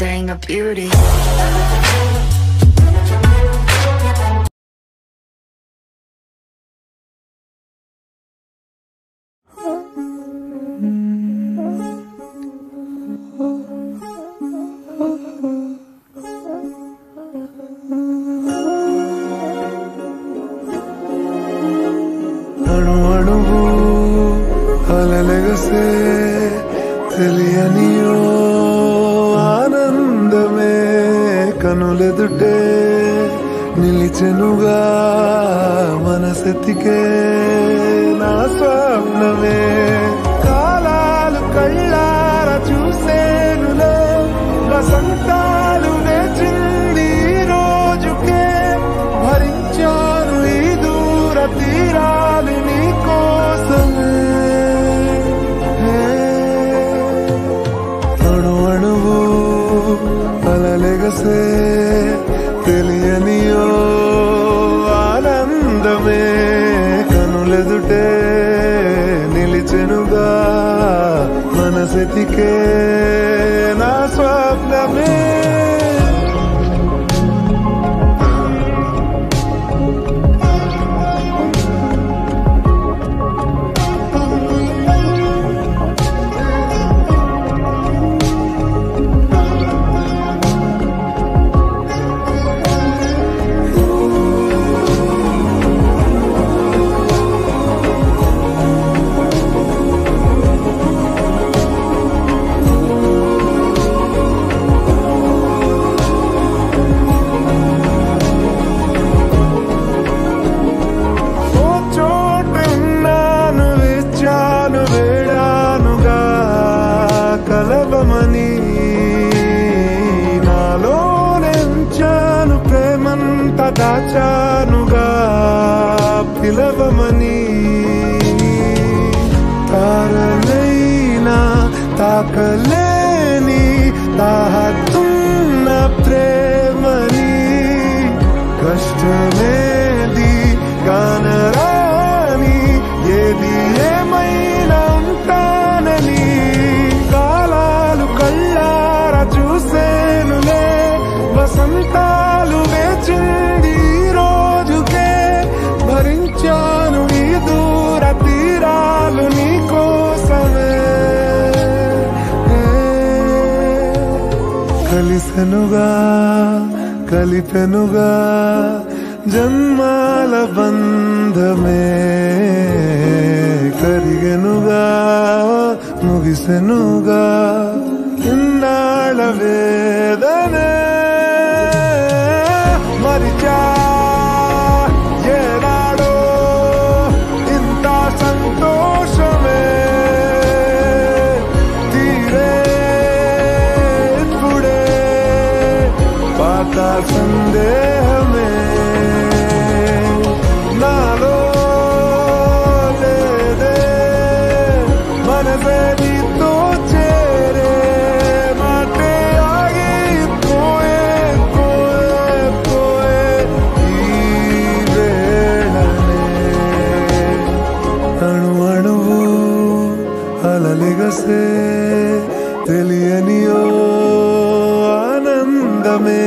thing of beauty. అణువణువు అలలెగసే తెలియనియో ఆనందమే కనులెదుటే నిలిచెనుగా మనసెతికే నా స్వప్నమే కాలాలు కళ్ళార చూసేనులే వసంతాలు వేచింది రోజుకే భరించాను ఈ దూర తీరాలు నీ కోసమే అణు అణువు అలలెగసే తెలియనియో ఆనందమే కనులెదుటే నిలిచెనుగా మనసెతికే నా స్వప్నమే కలవమని నాలోనెంచాను ప్రేమంత దాచానుగా పిలవమని తారలైనా తాకలేని తాహతున్న ప్రేమని కష్టమేది కానరాని ఏది ఏమైనా ఉంటానని కళ్ళారా చూసేనులే వసంతాలు వేచింది రోజుకే భరించాను ఈ దూర తీరాలు నీ కోసమే కలిసెనుగా కలిపెనుగా జన్మాల బంధమే కరిగెనుగా ముగిసెనుగా ఇన్నాళ్ళ వేదనే మరిచా ఏనాడో ఇంత సంతోషమే తీరే ఇప్పుడే పాత సందేహమే నాలో లేదే మనసే నీతో చేరే మాటే ఆగి పోయే పోయే పోయే ఈ వేళనే అణు అణువు అలలెగసే తెలియనియో ఆనందమే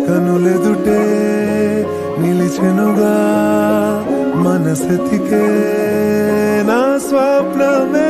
కనులెదుటే నిలిచెనుగా మనసెతికే నా స్వప్నమే